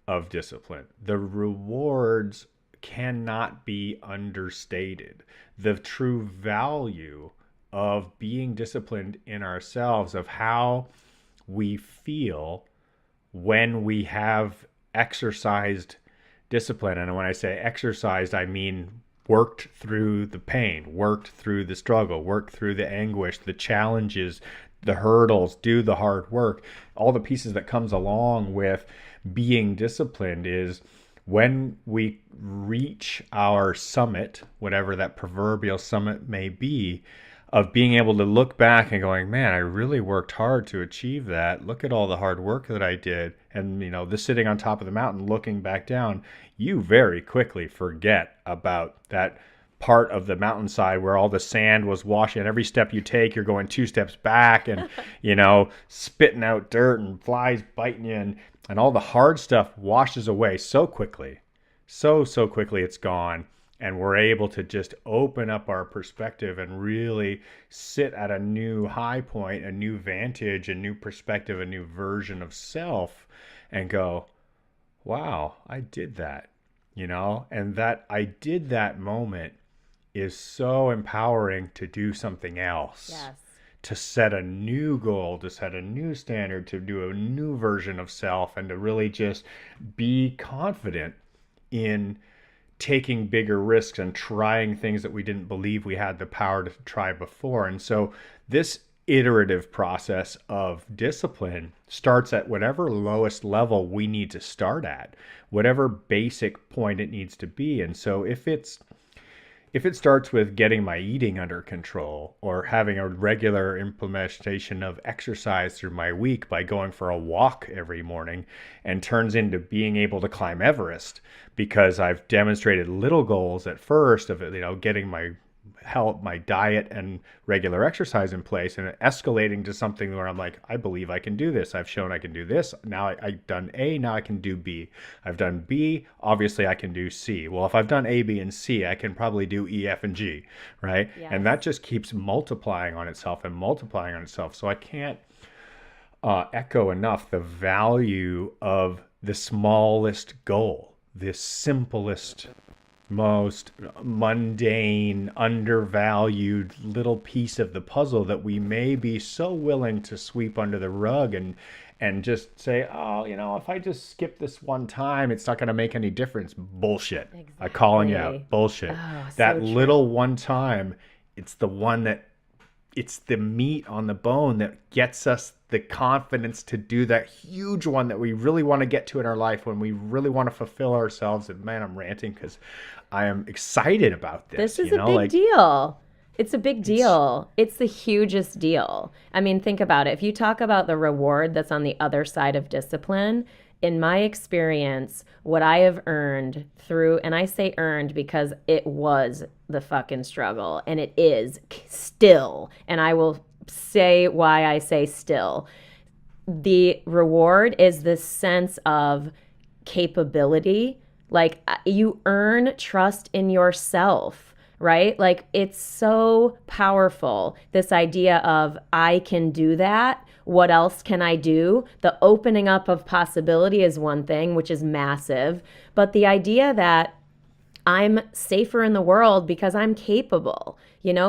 of discipline. The rewards cannot be understated. The true value of being disciplined in ourselves, of how we feel when we have exercised discipline. And when I say exercised, I mean worked through the pain, worked through the struggle, worked through the anguish, the challenges, the hurdles, do the hard work, all the pieces that comes along with being disciplined. Is when we reach our summit, whatever that proverbial summit may be, of being able to look back and going, man, I really worked hard to achieve that. Look at all the hard work that I did. And, this sitting on top of the mountain, looking back down, you very quickly forget about that part of the mountainside where all the sand was washing. And every step you take, you're going 2 steps back and, spitting out dirt and flies biting you. And all the hard stuff washes away so quickly. So quickly it's gone. And we're able to just open up our perspective and really sit at a new high point, a new vantage, a new perspective, a new version of self, and go, wow, I did that, and that I did that moment is so empowering to do something else, Yes. to set a new goal, to set a new standard, to do a new version of self, and to really just be confident in taking bigger risks and trying things that we didn't believe we had the power to try before. And so this iterative process of discipline starts at whatever lowest level we need to start at, whatever basic point it needs to be. And so if it starts with getting my eating under control, or having a regular implementation of exercise through my week by going for a walk every morning, and turns into being able to climb Everest because I've demonstrated little goals at first of, getting my held my diet and regular exercise in place, and escalating to something where I'm like, I believe I can do this. I've shown I can do this. Now I've done A, now I can do B. I've done B, obviously I can do C. Well, if I've done A, B, and C, I can probably do E, F, and G, right? And Yes. that just keeps multiplying on itself and multiplying on itself. So I can't echo enough the value of the smallest goal, the simplest, most mundane, undervalued little piece of the puzzle that we may be so willing to sweep under the rug and just say, oh, if I just skip this one time, it's not going to make any difference. Bullshit. I'm calling you Exactly. out. Bullshit. Oh, so That true. little one time, it's the one that it's the meat on the bone that gets us the confidence to do that huge one that we really want to get to in our life, when we really want to fulfill ourselves. And man, I'm ranting because I am excited about This this, is a big like deal. It's a big it's deal. It's the hugest deal. I mean, think about it. If you talk about the reward that's on the other side of discipline, in my experience, what I have earned through, and I say earned because it was the fucking struggle, and it is still, and I will say why I say still. The reward is this sense of capability. Like you earn trust in yourself, right? Like it's so powerful. This idea of I can do that. What else can I do? The opening up of possibility is one thing, which is massive. But the idea that I'm safer in the world because I'm capable.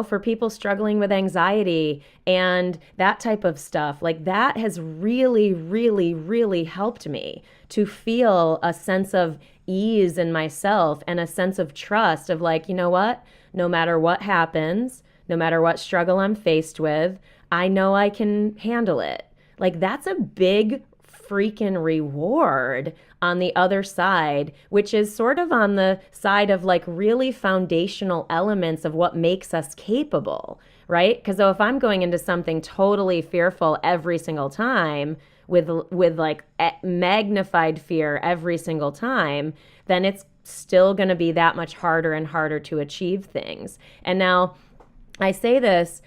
For people struggling with anxiety and that type of stuff, like that has really, really, really helped me to feel a sense of ease in myself and a sense of trust of like, you know what? No matter what happens, no matter what struggle I'm faced with, I know I can handle it. Like that's a big freaking reward on the other side, which is sort of on the side of like really foundational elements of what makes us capable, right? Because if I'm going into something totally fearful every single time with like magnified fear every single time, then it's still going to be that much harder and harder to achieve things. And now I say this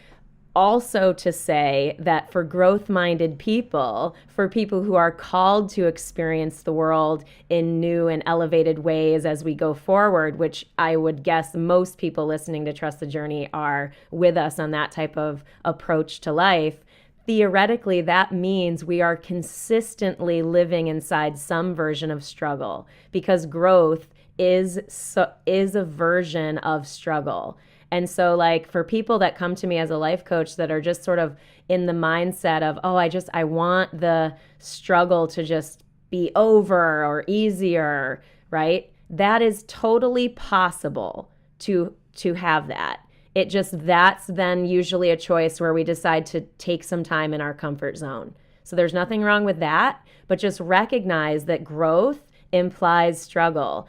also to say that for growth minded people, for people who are called to experience the world in new and elevated ways as we go forward, which I would guess most people listening to Trust the Journey are with us on that type of approach to life. Theoretically, that means we are consistently living inside some version of struggle because growth is a version of struggle. And so, like, for people that come to me as a life coach that are just sort of in the mindset of, oh, I want the struggle to just be over or easier, right? That is totally possible to have that. It just, that's then usually a choice where we decide to take some time in our comfort zone. So there's nothing wrong with that, but just recognize that growth implies struggle,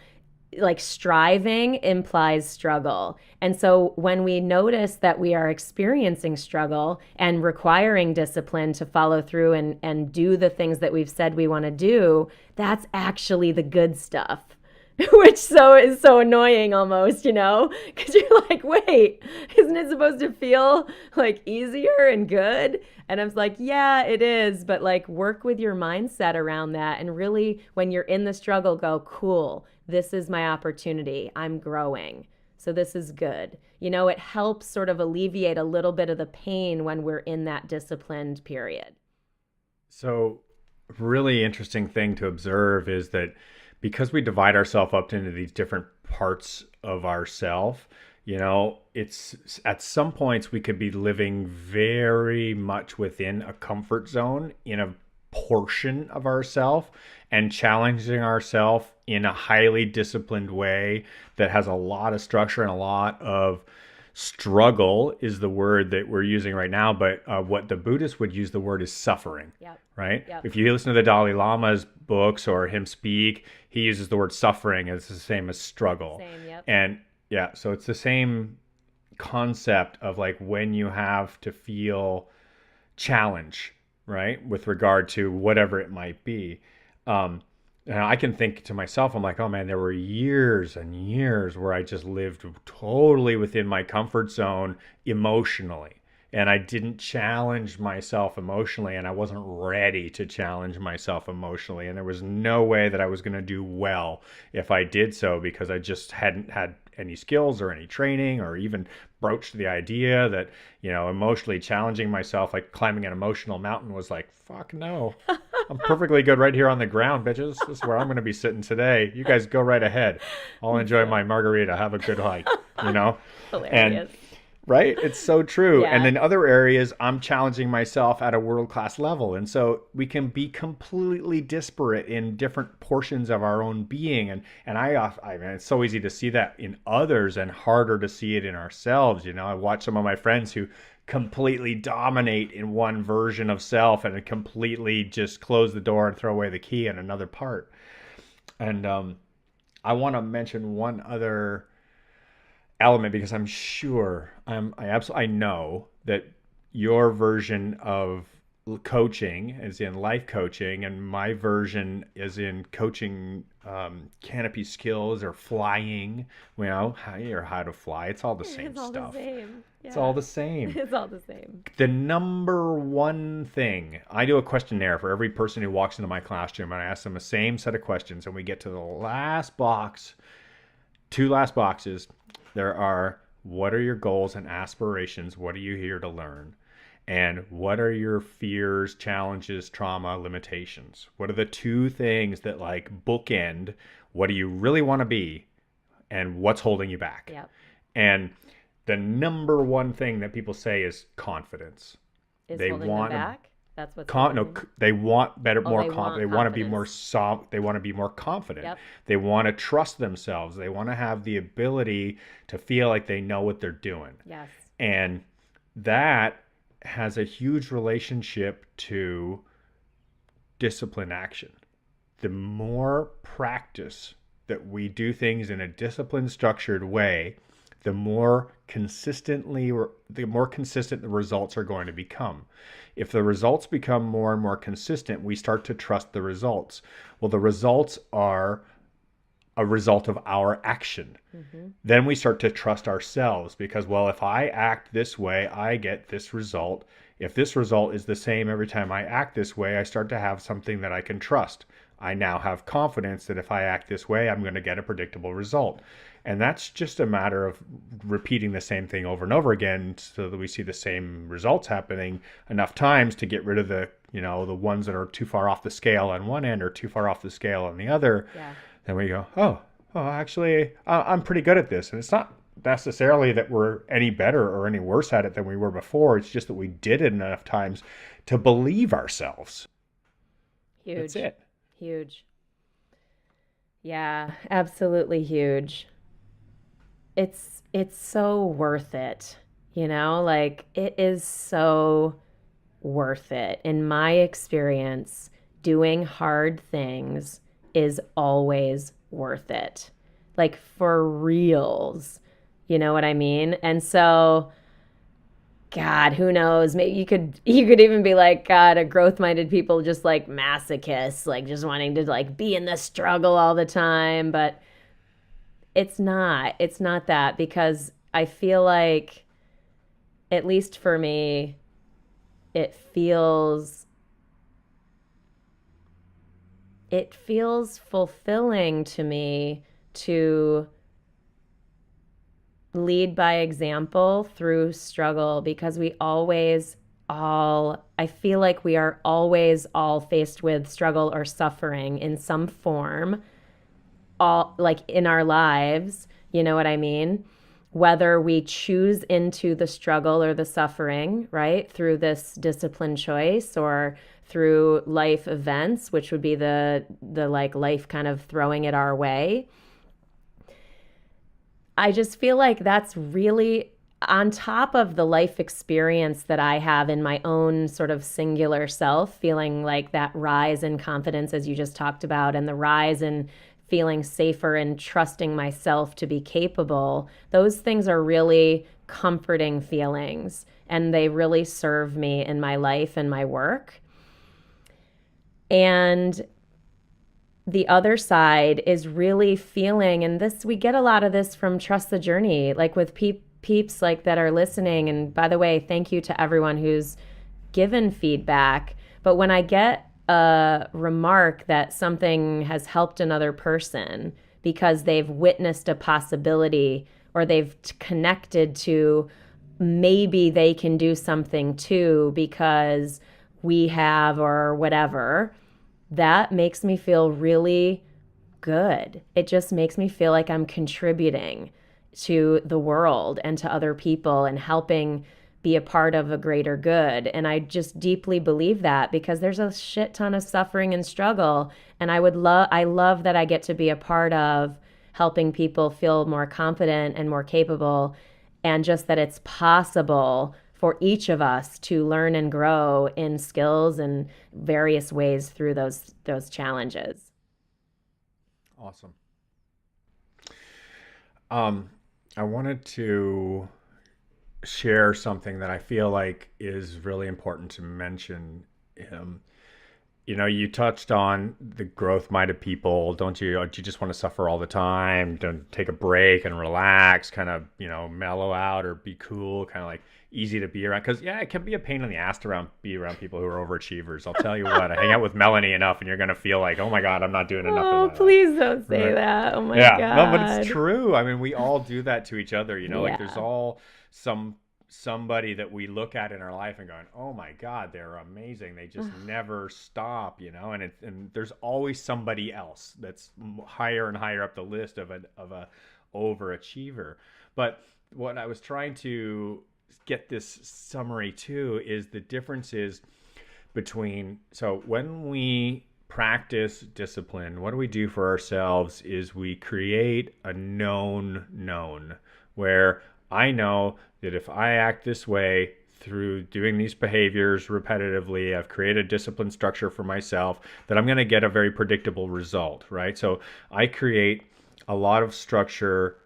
like striving implies struggle. And so when we notice that we are experiencing struggle and requiring discipline to follow through and do the things that we've said we want to do, that's actually the good stuff. Which is so annoying almost, because you're like, wait, isn't it supposed to feel like easier and good? And I was like, yeah, it is. But like work with your mindset around that. And really, when you're in the struggle, go, cool, this is my opportunity. I'm growing. So this is good. It helps sort of alleviate a little bit of the pain when we're in that disciplined period. so really interesting thing to observe is that because we divide ourselves up into these different parts of ourself, it's at some points we could be living very much within a comfort zone in a portion of ourself and challenging ourselves in a highly disciplined way that has a lot of structure and a lot of struggle is the word that we're using right now. But what the Buddhists would use the word is suffering, Yep. right? Yep. If you listen to the Dalai Lama's books or him speak, he uses the word suffering as the same as struggle. Same, yep. And yeah, so it's the same concept of like when you have to feel challenge, right? With regard to whatever it might be. Um, and I can think to myself, I'm like, oh man, there were years and years where I just lived totally within my comfort zone emotionally. And I didn't challenge myself emotionally, and I wasn't ready to challenge myself emotionally. And there was no way that I was going to do well if I did so, because I just hadn't had any skills or any training, or even broached the idea that, emotionally challenging myself, like climbing an emotional mountain, was like, fuck no. I'm perfectly good right here on the ground, bitches. This is where I'm going to be sitting today. You guys go right ahead. I'll enjoy So my margarita. Have a good hike. And hilarious. right? It's so true. And Yeah. in other areas, I'm challenging myself at a world class level. And so we can be completely disparate in different portions of our own being. And I mean, it's so easy to see that in others and harder to see it in ourselves. I watch some of my friends who completely dominate in one version of self and completely just close the door and throw away the key in another part. And I want to mention one other element, because I'm sure I know that your version of coaching is in life coaching, and my version is in coaching canopy skills or flying. How to fly. It's all the same It's all the stuff. same. It's all Yeah. the same. It's all the same. The number one thing, I do a questionnaire for every person who walks into my classroom, and I ask them the same set of questions, and we get to the last box, two last boxes. There are: what are your goals and aspirations? What are you here to learn? And what are your fears, challenges, trauma, limitations? What are the two things that like bookend what do you really want to be and what's holding you back? Yep. And the number one thing that people say is confidence. Is They holding them want to back? That's what's holding no, them. they want better, Oh, more they they want want to be confidence. they want to be more confident. Yep. They want to trust themselves. They want to have the ability to feel like they know what they're doing. Yes. And that has a huge relationship to disciplined action. The more practice that we do things in a disciplined, structured way, the more the more consistent the results are going to become. If the results become more and more consistent, we start to trust the results. Well, the results are a result of our action. Mm-hmm. Then we start to trust ourselves, because, well, if I act this way, I get this result. If this result is the same every time I act this way, I start to have something that I can trust. I now have confidence that if I act this way, I'm going to get a predictable result. And that's just a matter of repeating the same thing over and over again, so that we see the same results happening enough times to get rid of the ones that are too far off the scale on one end or too far off the scale on the other. Yeah. Then we go, actually, I'm pretty good at this. And it's not necessarily that we're any better or any worse at it than we were before. It's just that we did it enough times to believe ourselves. That's Huge. it. Huge. Yeah, absolutely huge. It's so worth it. Like it is so worth it. In my experience, doing hard things is always worth it. Like for reals. You know what I mean? And so God, who knows? Maybe you could even be like, God, a growth minded people just like masochists, like just wanting to like be in the struggle all the time. But it's not. It's not that, because I feel like, at least for me, it feels it feels fulfilling to me to lead by example through struggle, because I feel like we are always all faced with struggle or suffering in some form, all like in our lives. You know what I mean? Whether we choose into the struggle or the suffering, right, through this discipline choice, or through life events, which would be the like life kind of throwing it our way. I just feel like that's really on top of the life experience that I have in my own sort of singular self, feeling like that rise in confidence, as you just talked about, and the rise in feeling safer and trusting myself to be capable. Those things are really comforting feelings, and they really serve me in my life and my work. And the other side is really feeling, and this, we get a lot of this from Trust the Journey, like with peeps like that are listening. And by the way, thank you to everyone who's given feedback. But when I get a remark that something has helped another person because they've witnessed a possibility, or they've connected to maybe they can do something too because we have, or whatever, that makes me feel really good. It just makes me feel like I'm contributing to the world and to other people and helping be a part of a greater good. And I just deeply believe that, because there's a shit ton of suffering and struggle. And I love that I get to be a part of helping people feel more confident and more capable, and just that it's possible for each of us to learn and grow in skills and various ways through those challenges. Awesome. I wanted to share something that I feel like is really important to mention. Um, you touched on the growth-minded people. Don't you? Do you just want to suffer all the time? Don't take a break and relax, kind of, mellow out or be cool, kind of like easy to be around. Because yeah, it can be a pain in the ass to be around people who are overachievers. I'll tell you what. I hang out with Melanie enough, and you're gonna feel like, oh my God, I'm not doing enough in Oh, my life. please don't say Right? that. Oh my Yeah, no, but it's God. true. I mean, we all do that to each other. Like there's Yeah. all somebody that we look at in our life and going, "Oh my God, they're amazing. They just never stop," and there's always somebody else that's higher and higher up the list of a overachiever. But what I was trying to get this summary to is the differences between, so when we practice discipline, what do we do for ourselves is we create a known where I know that if I act this way through doing these behaviors repetitively, I've created a discipline structure for myself, that I'm going to get a very predictable result, right? So I create a lot of structure,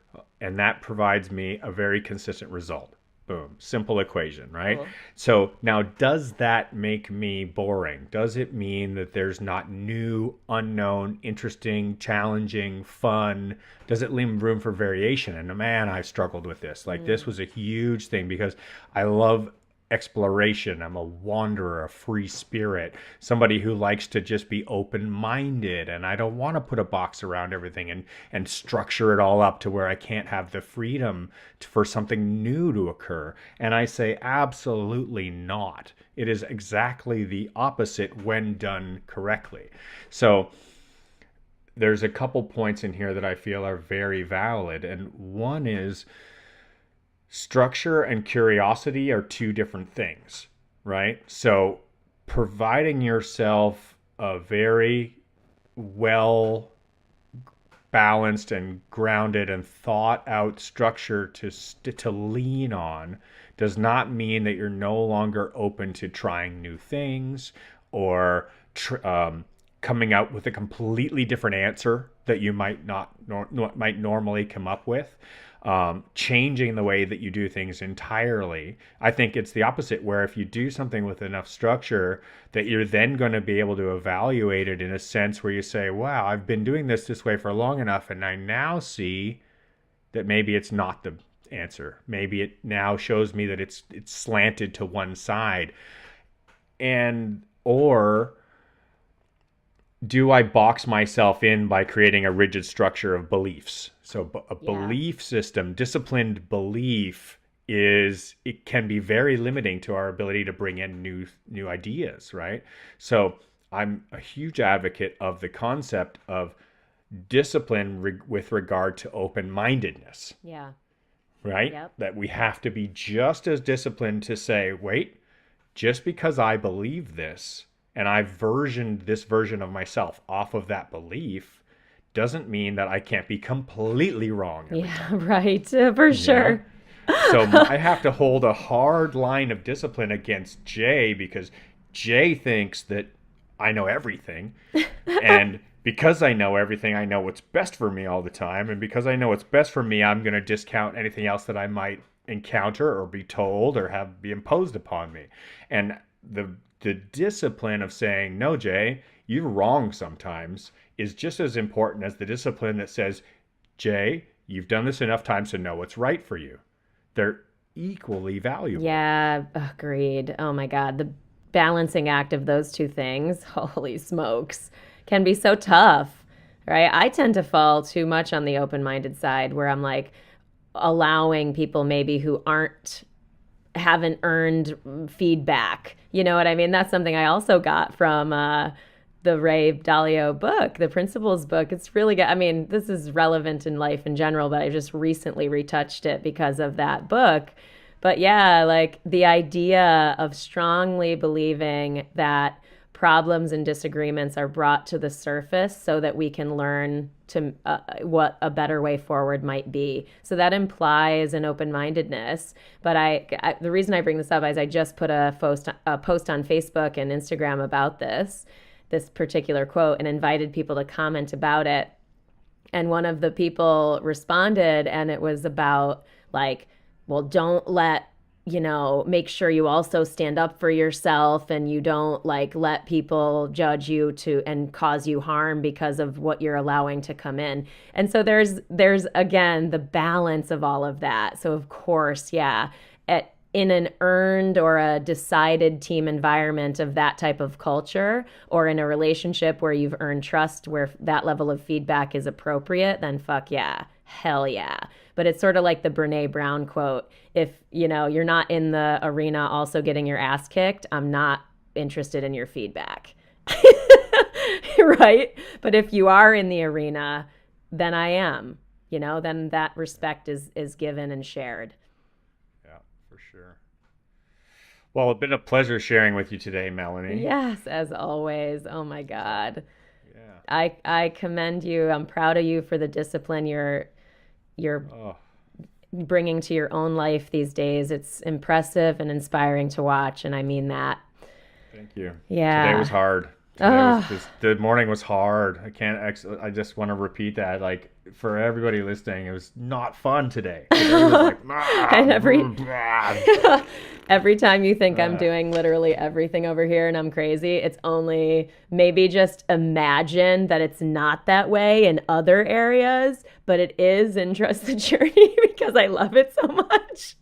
and that provides me a very consistent result. Boom. Simple equation, right? Cool. So now, does that make me boring? Does it mean that there's not new, unknown, interesting, challenging, fun? Does it leave room for variation? And man, I've struggled with this. Like, this was a huge thing because I love exploration. I'm a wanderer, a free spirit, somebody who likes to just be open-minded, and I don't want to put a box around everything and structure it all up to where I can't have the freedom for something new to occur. And I say absolutely not. It is exactly the opposite when done correctly. So there's a couple points in here that I feel are very valid, and one is structure and curiosity are two different things, right? So providing yourself a very well balanced and grounded and thought out structure to lean on does not mean that you're no longer open to trying new things, or coming out with a completely different answer that you might normally come up with. Changing the way that you do things entirely. I think it's the opposite, where if you do something with enough structure, that you're then going to be able to evaluate it in a sense where you say, wow, I've been doing this way for long enough, and I now see that maybe it's not the answer. Maybe it now shows me that it's slanted to one side. And or do I box myself in by creating a rigid structure of beliefs? So a Yeah. belief system, disciplined belief, it can be very limiting to our ability to bring in new ideas, right? So I'm a huge advocate of the concept of discipline with regard to open-mindedness, Yeah. right? Yep. That we have to be just as disciplined to say, wait, just because I believe this and I've versioned this version of myself off of that belief doesn't mean that I can't be completely wrong every Yeah. time. Right. For Yeah. sure. So I have to hold a hard line of discipline against Jay because Jay thinks that I know everything. And because I know everything, I know what's best for me all the time. And because I know what's best for me, I'm going to discount anything else that I might encounter or be told or have be imposed upon me. And the the discipline of saying, no, Jay, you're wrong sometimes, is just as important as the discipline that says, Jay, you've done this enough times to know what's right for you. They're equally valuable. Yeah, agreed. Oh my God. The balancing act of those two things, holy smokes, can be so tough, right? I tend to fall too much on the open minded side where I'm like allowing people maybe who haven't earned feedback. You know what I mean? That's something I also got from the Ray Dalio book, the Principles book. It's really good. I mean, this is relevant in life in general, but I just recently retouched it because of that book. But yeah, like the idea of strongly believing that problems and disagreements are brought to the surface so that we can learn to what a better way forward might be. So that implies an open-mindedness. But the reason I bring this up is I just put a post on Facebook and Instagram about this particular quote and invited people to comment about it. And one of the people responded, and it was about like, well, don't let, make sure you also stand up for yourself and you don't like let people judge you to and cause you harm because of what you're allowing to come in. And so there's again the balance of all of that. So of course, yeah, in an earned or a decided team environment of that type of culture, or in a relationship where you've earned trust where that level of feedback is appropriate, then fuck yeah, hell yeah. But it's sort of like the Brene Brown quote, if you're not in the arena also getting your ass kicked, I'm not interested in your feedback. Right? But if you are in the arena, then I am. Then that respect is given and shared. Yeah, for sure. Well, it's been a pleasure sharing with you today, Melanie. Yes, as always. Oh my God. Yeah. I commend you. I'm proud of you for the discipline you're Oh, bringing to your own life these days. It's impressive and inspiring to watch, and I mean that. thank you. Today was Yeah. hard. Today was Oh, just the morning was hard. I just want to repeat that. Like for everybody listening, it was not fun today. Today was like and every blah. every time you think I'm Uh, doing literally everything over here and I'm crazy, it's only maybe just imagine that it's not that way in other areas, but it is in Trust the Journey because I love it so much.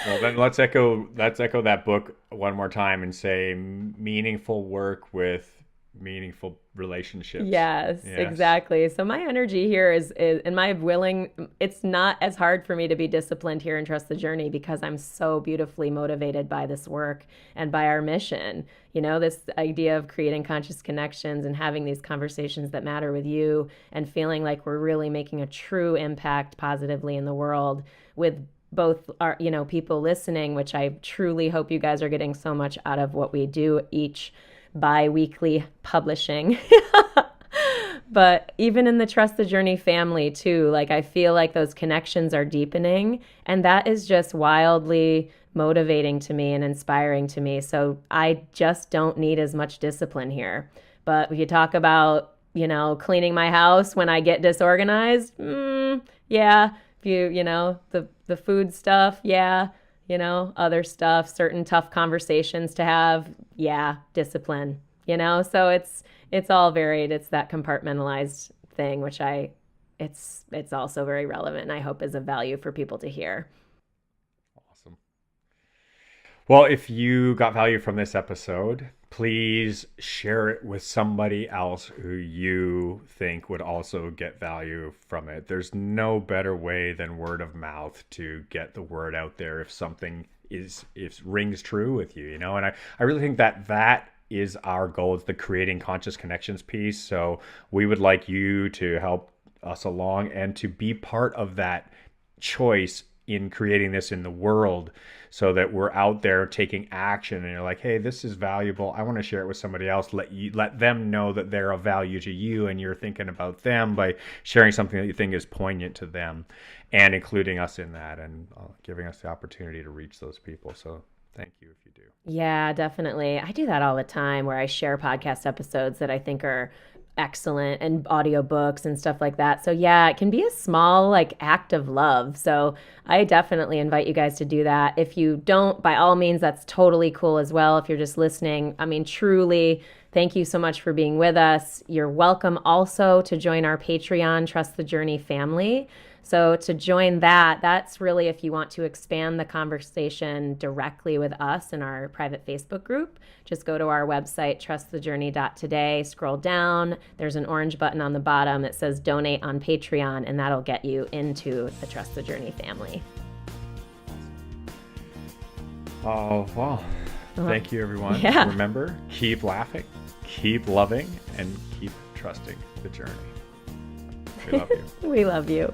well, then let's echo that book one more time and say meaningful work with meaningful relationships. Yes, Yes. exactly. So my energy here is and my willing, it's not as hard for me to be disciplined here and trust the journey because I'm so beautifully motivated by this work and by our mission. This idea of creating conscious connections and having these conversations that matter with you and feeling like we're really making a true impact positively in the world with both our, people listening, which I truly hope you guys are getting so much out of what we do each bi-weekly publishing. But even in the Trust the Journey family too, like I feel like those connections are deepening and that is just wildly motivating to me and inspiring to me. So I just don't need as much discipline here. But we could talk about, cleaning my house when I get disorganized. Yeah, if the food stuff, yeah, other stuff, certain tough conversations to have, yeah, discipline, so it's all varied. It's that compartmentalized thing, which it's also very relevant and I hope is of value for people to hear. Awesome. Well, if you got value from this episode, please share it with somebody else who you think would also get value from it. There's no better way than word of mouth to get the word out there if something if rings true with you, And I really think that is our goal. It's the creating conscious connections piece. So we would like you to help us along and to be part of that choice in creating this in the world so that we're out there taking action and you're like, hey, this is valuable, I want to share it with somebody else. Let them know that they're of value to you and you're thinking about them by sharing something that you think is poignant to them and including us in that and giving us the opportunity to reach those people. So thank you if you do. Yeah, definitely. I do that all the time where I share podcast episodes that I think are excellent, and audiobooks and stuff like that. So yeah, it can be a small like act of love. So I definitely invite you guys to do that. If you don't, by all means, that's totally cool as well. If you're just listening, I mean, truly, thank you so much for being with us. You're welcome also to join our Patreon Trust the Journey family. So to join that, that's really if you want to expand the conversation directly with us in our private Facebook group. Just go to our website, trustthejourney.today, scroll down. There's an orange button on the bottom that says donate on Patreon, and that'll get you into the Trust the Journey family. Oh, well, thank you, everyone. Yeah. Remember, keep laughing, keep loving, and keep trusting the journey. We love you. We love you.